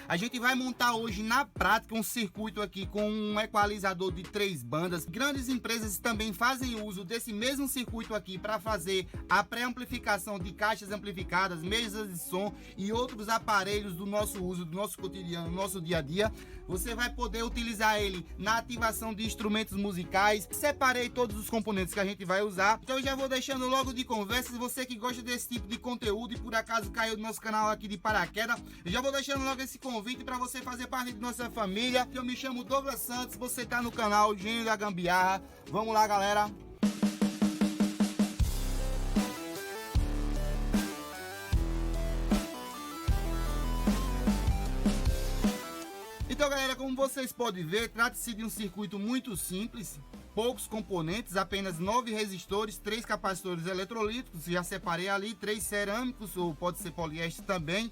A gente vai montar hoje na prática um circuito aqui com um equalizador de 3 bandas. Grandes empresas também fazem uso desse mesmo circuito aqui para fazer a pré-amplificação de caixas amplificadas, mesas de som e outros aparelhos do nosso uso, do nosso cotidiano, do nosso dia a dia. Você vai poder utilizar ele na ativação de instrumentos musicais. Separei todos os componentes que a gente vai usar, então eu já vou deixando logo de conversa. Se você que gosta desse tipo de conteúdo e por acaso caiu no nosso canal aqui de paraquedas, eu já vou deixando logo esse convite para você fazer parte de nossa família. Eu me chamo Douglas Santos, você tá no canal Gênio da Gambiarra. Vamos lá, galera. Então, galera, como vocês podem ver, trata-se de um circuito muito simples, poucos componentes, apenas 9 resistores, 3 capacitores eletrolíticos, já separei ali, 3 cerâmicos, ou pode ser poliéster também.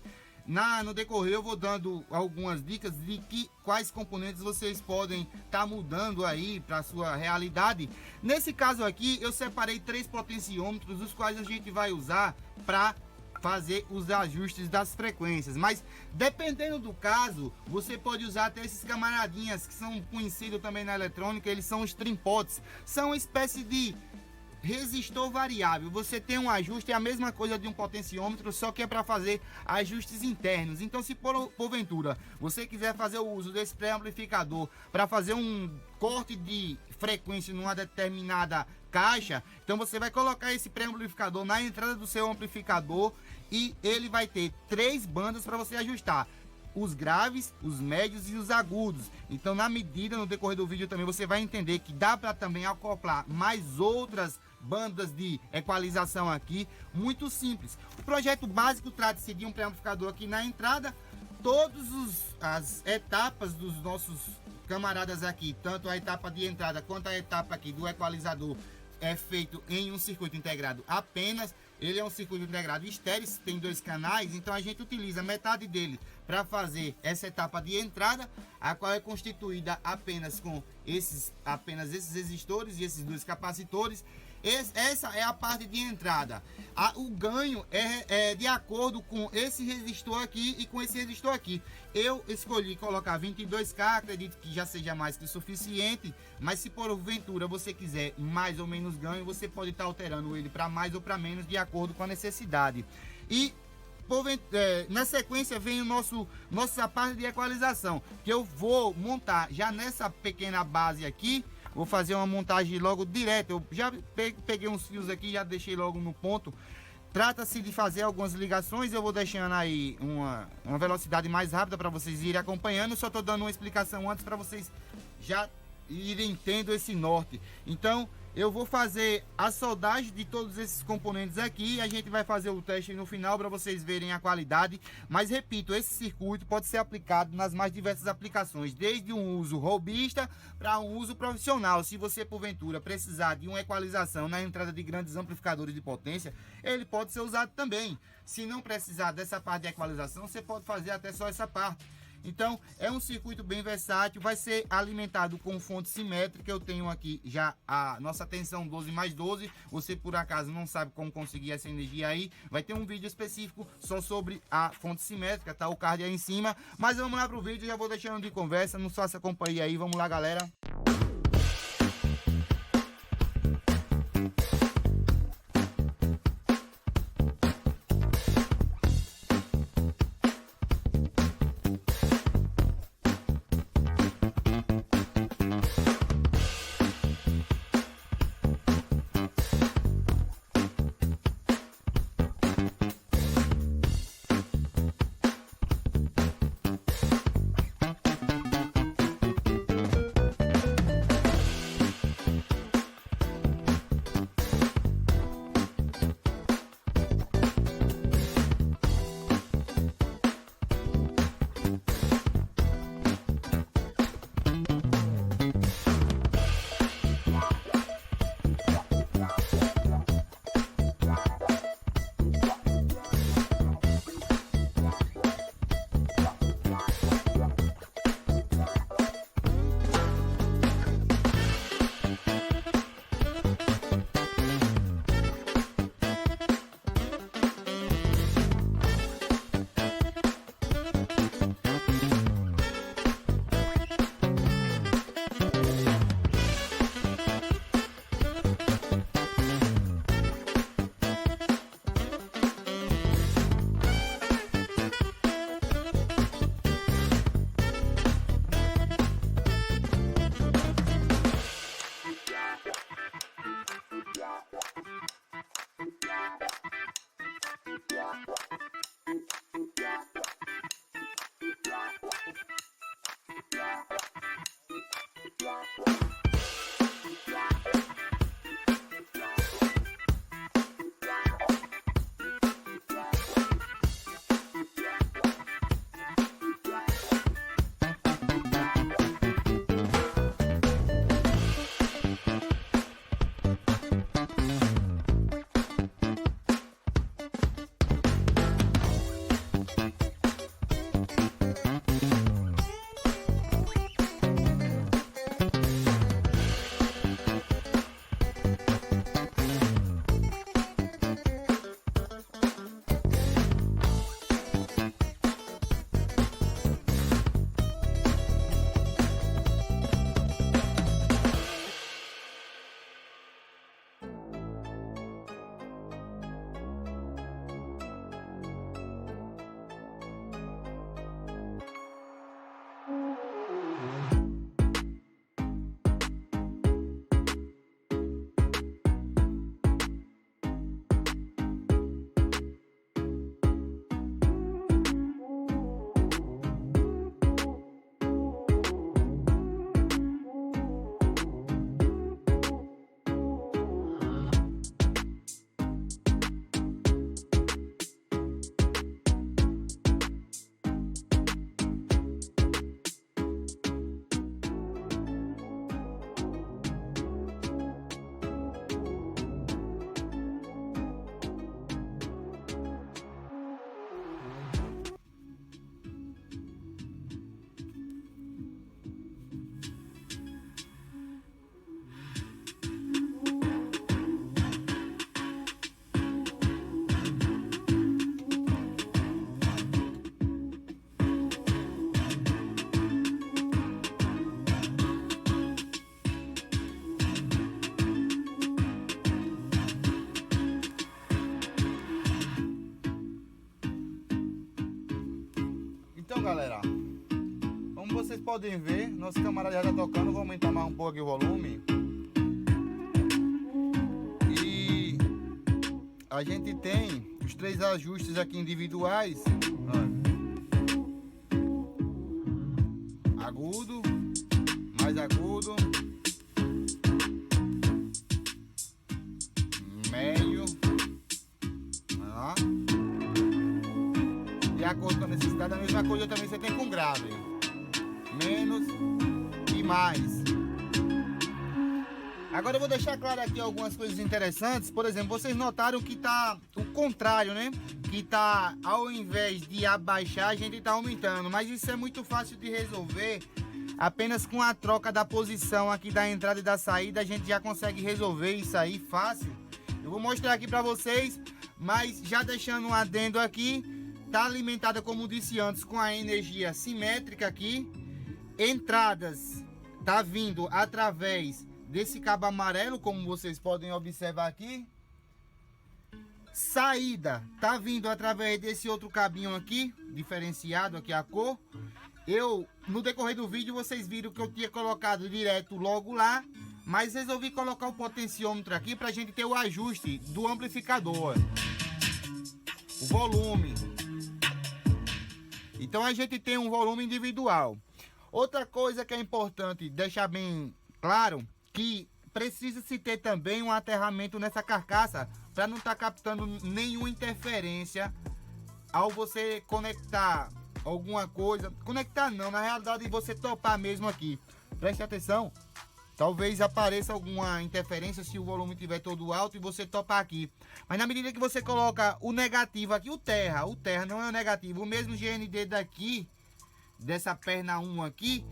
No decorrer eu vou dando algumas dicas de quais componentes vocês podem estar mudando aí para sua realidade. Nesse caso aqui eu separei 3 potenciômetros, os quais a gente vai usar para fazer os ajustes das frequências, mas dependendo do caso, você pode usar até esses camaradinhas que são conhecidos também na eletrônica. Eles são os trimpotes, são uma espécie de resistor variável. Você tem um ajuste, é a mesma coisa de um potenciômetro, só que é para fazer ajustes internos. Então, se porventura você quiser fazer o uso desse pré-amplificador para fazer um corte de frequência numa determinada caixa, então você vai colocar esse pré-amplificador na entrada do seu amplificador e ele vai ter 3 bandas para você ajustar: os graves, os médios e os agudos. Então, na medida, no decorrer do vídeo também você vai entender que dá para também acoplar mais outras bandas de equalização aqui, muito simples. O projeto básico trata-se de um pré-amplificador aqui na entrada. Todas as etapas dos nossos camaradas aqui, tanto a etapa de entrada quanto a etapa aqui do equalizador, é feito em um circuito integrado apenas. Ele é um circuito integrado estéreo, tem 2 canais, então a gente utiliza metade dele para fazer essa etapa de entrada, a qual é constituída apenas com esses resistores e esses 2 capacitores. Essa é a parte de entrada. O ganho é de acordo com esse resistor aqui e com esse resistor aqui. Eu escolhi colocar 22K, acredito que já seja mais que o suficiente, mas se porventura você quiser mais ou menos ganho, você pode estar alterando ele para mais ou para menos de acordo com a necessidade. E na sequência vem nossa parte de equalização, que eu vou montar já nessa pequena base aqui. Vou fazer uma montagem logo direta. Eu já peguei uns fios aqui, já deixei logo no ponto. Trata-se de fazer algumas ligações. Eu vou deixando aí uma velocidade mais rápida para vocês irem acompanhando. Só estou dando uma explicação antes para vocês já irem tendo esse norte. Então eu vou fazer a soldagem de todos esses componentes aqui e a gente vai fazer o teste no final para vocês verem a qualidade. Mas repito, esse circuito pode ser aplicado nas mais diversas aplicações, desde um uso robista para um uso profissional. Se você porventura precisar de uma equalização na entrada de grandes amplificadores de potência, ele pode ser usado também. Se não precisar dessa parte de equalização, você pode fazer até só essa parte. Então é um circuito bem versátil, vai ser alimentado com fonte simétrica. Eu tenho aqui já a nossa tensão 12+12. Você por acaso não sabe como conseguir essa energia aí, vai ter um vídeo específico só sobre a fonte simétrica, tá o card aí em cima. Mas vamos lá pro vídeo, já vou deixando de conversa, não faça companhia aí, vamos lá, galera. galera, como vocês podem ver, nosso camarada já tá tocando. Vou aumentar mais um pouco aqui o volume. E a gente tem os 3 ajustes aqui individuais. Agudo, mais agudo, médio, ó. De acordo com a necessidade, a mesma coisa também você tem com grave, menos e mais. Agora eu vou deixar claro aqui algumas coisas interessantes. Por exemplo, vocês notaram que tá o contrário, né? Que tá, ao invés de abaixar, a gente tá aumentando. Mas isso é muito fácil de resolver. Apenas com a troca da posição aqui da entrada e da saída, a gente já consegue resolver isso aí fácil. Eu vou mostrar aqui para vocês, mas já deixando um adendo aqui, tá alimentada, como disse antes, com a energia simétrica aqui. Entradas tá vindo através desse cabo amarelo, como vocês podem observar aqui. Saída tá vindo através desse outro cabinho aqui, diferenciado aqui a cor. No decorrer do vídeo, vocês viram que eu tinha colocado direto logo lá, mas resolvi colocar o potenciômetro aqui pra gente ter o ajuste do amplificador, o volume. Então a gente tem um volume individual. Outra coisa que é importante deixar bem claro, que precisa-se ter também um aterramento nessa carcaça para não estar captando nenhuma interferência ao você conectar alguma coisa. Conectar não, na realidade você topar mesmo aqui. Preste atenção, talvez apareça alguma interferência se o volume estiver todo alto e você topar aqui. Mas na medida que você coloca o negativo aqui, o terra não é o negativo, o mesmo GND daqui, dessa perna 1 aqui,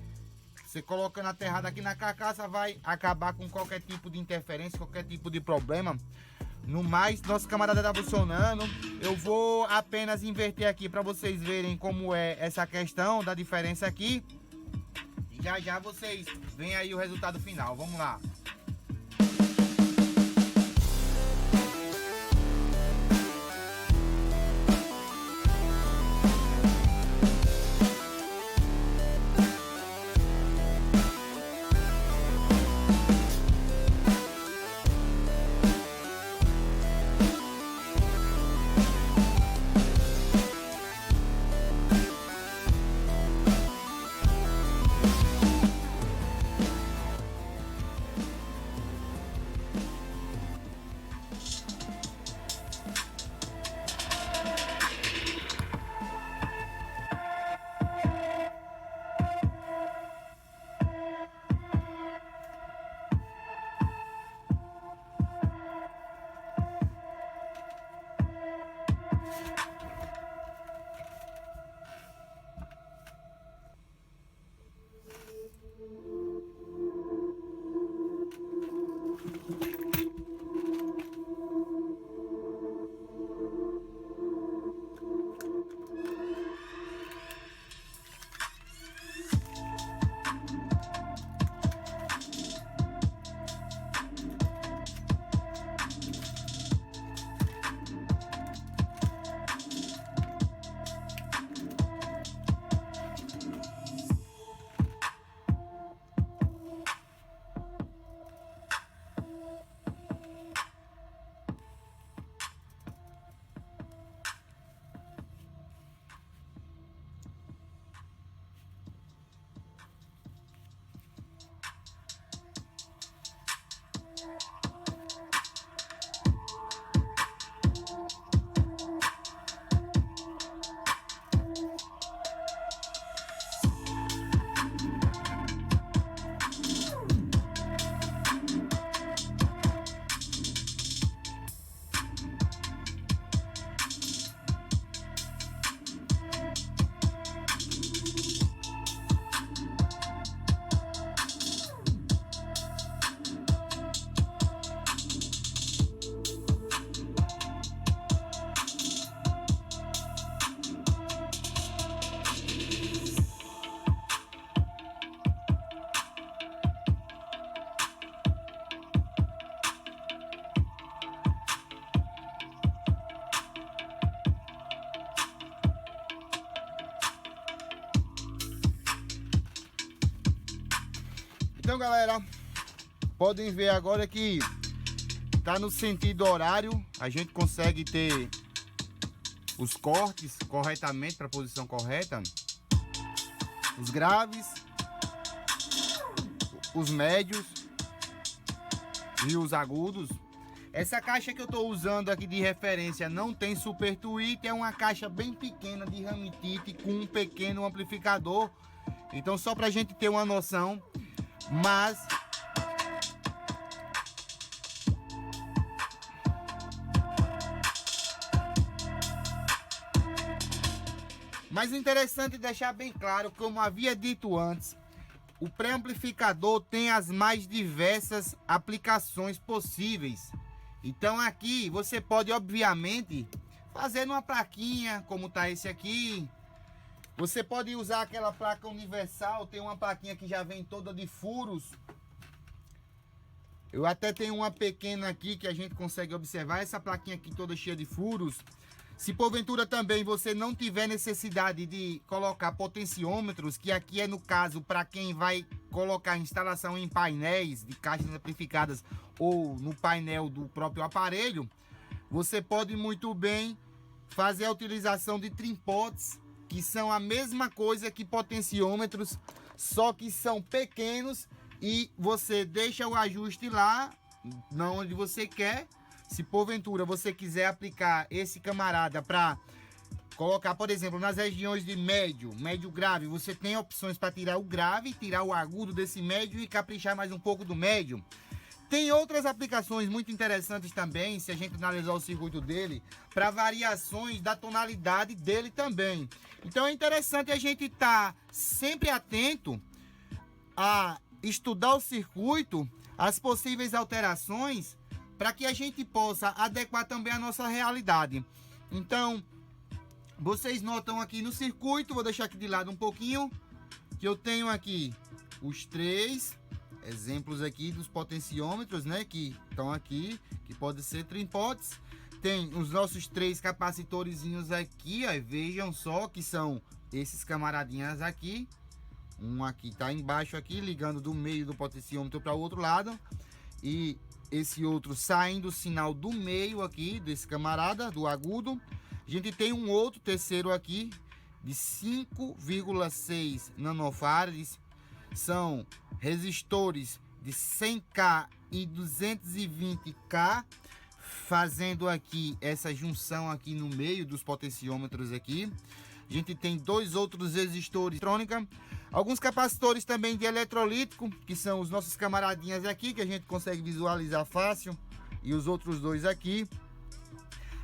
você colocando aterrado aqui na carcaça, vai acabar com qualquer tipo de interferência, qualquer tipo de problema. No mais, nosso camarada tá funcionando. Eu vou apenas inverter aqui para vocês verem como é essa questão da diferença aqui. E já já vocês veem aí o resultado final. Vamos lá. Então, galera, podem ver agora que tá no sentido horário. A gente consegue ter os cortes corretamente para a posição correta, os graves, os médios e os agudos. Essa caixa que eu estou usando aqui de referência não tem super tweet, é uma caixa bem pequena de ramitite com um pequeno amplificador. Então, só para a gente ter uma noção, mas o interessante é deixar bem claro, como havia dito antes, o pré-amplificador tem as mais diversas aplicações possíveis. Então aqui você pode, obviamente, fazer numa plaquinha, como tá esse aqui. Você pode usar aquela placa universal, tem uma plaquinha que já vem toda de furos. Eu até tenho uma pequena aqui que a gente consegue observar, essa plaquinha aqui toda cheia de furos. Se porventura também você não tiver necessidade de colocar potenciômetros, que aqui é no caso para quem vai colocar instalação em painéis de caixas amplificadas ou no painel do próprio aparelho, você pode muito bem fazer a utilização de trimpotes, que são a mesma coisa que potenciômetros, só que são pequenos e você deixa o ajuste lá, não onde você quer. Se porventura você quiser aplicar esse camarada para colocar, por exemplo, nas regiões de médio grave, você tem opções para tirar o grave, tirar o agudo desse médio e caprichar mais um pouco do médio. Tem outras aplicações muito interessantes também, se a gente analisar o circuito dele, para variações da tonalidade dele também. Então é interessante a gente estar sempre atento a estudar o circuito, as possíveis alterações, para que a gente possa adequar também a nossa realidade. Então, vocês notam aqui no circuito, vou deixar aqui de lado um pouquinho, que eu tenho aqui os 3 exemplos aqui dos potenciômetros, né, que estão aqui, que podem ser trimpotes. Tem os nossos 3 capacitorzinhos aqui, ó, vejam só que são esses camaradinhas aqui. Um aqui tá embaixo aqui, ligando do meio do potenciômetro para o outro lado. E esse outro saindo o sinal do meio aqui, desse camarada, do agudo. A gente tem um outro terceiro aqui, de 5,6 nanofarads. São resistores de 100K e 220K, fazendo aqui essa junção aqui no meio dos potenciômetros aqui. A gente tem 2 outros resistores de eletrônica, alguns capacitores também de eletrolítico, que são os nossos camaradinhas aqui, que a gente consegue visualizar fácil, e os outros 2 aqui.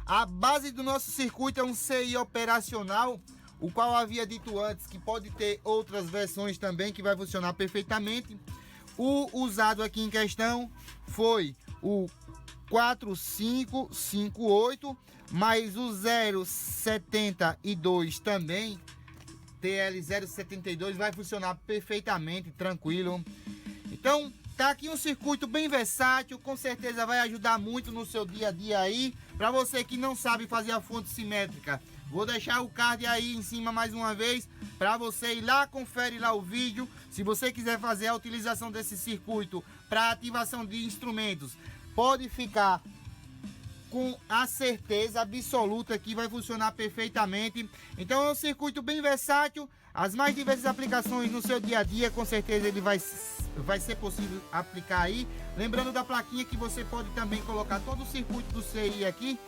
A base do nosso circuito é um CI operacional, o qual havia dito antes que pode ter outras versões também que vai funcionar perfeitamente. O usado aqui em questão foi o 4558, mas o 072 também, TL072, vai funcionar perfeitamente, tranquilo. Então, tá aqui um circuito bem versátil, com certeza vai ajudar muito no seu dia a dia aí. Para você que não sabe fazer a fonte simétrica, vou deixar o card aí em cima mais uma vez, para você ir lá, confere lá o vídeo. Se você quiser fazer a utilização desse circuito para ativação de instrumentos, pode ficar com a certeza absoluta que vai funcionar perfeitamente. Então é um circuito bem versátil, as mais diversas aplicações no seu dia a dia, com certeza ele vai ser possível aplicar aí. Lembrando da plaquinha que você pode também colocar todo o circuito do CI aqui,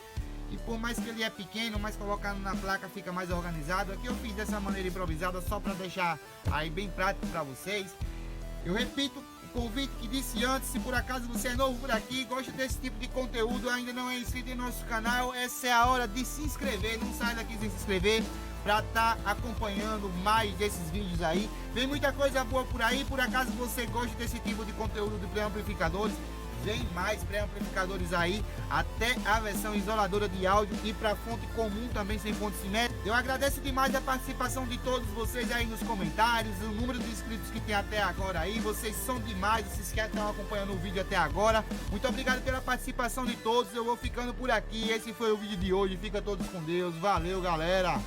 e por mais que ele é pequeno, mas colocando na placa fica mais organizado. Aqui eu fiz dessa maneira improvisada só para deixar aí bem prático para vocês. Eu repito o convite que disse antes: se por acaso você é novo por aqui, gosta desse tipo de conteúdo, ainda não é inscrito em nosso canal, essa é a hora de se inscrever. Não sai daqui sem se inscrever, para estar acompanhando mais desses vídeos aí. Vem muita coisa boa por aí. Por acaso você gosta desse tipo de conteúdo de pré-amplificadores, vem mais pré-amplificadores aí, até a versão isoladora de áudio e para fonte comum também, sem fonte simétrica. Eu agradeço demais a participação de todos vocês aí nos comentários, o número de inscritos que tem até agora aí. Vocês são demais, vocês que estão acompanhando o vídeo até agora. Muito obrigado pela participação de todos. Eu vou ficando por aqui. Esse foi o vídeo de hoje. Fica todos com Deus. Valeu, galera.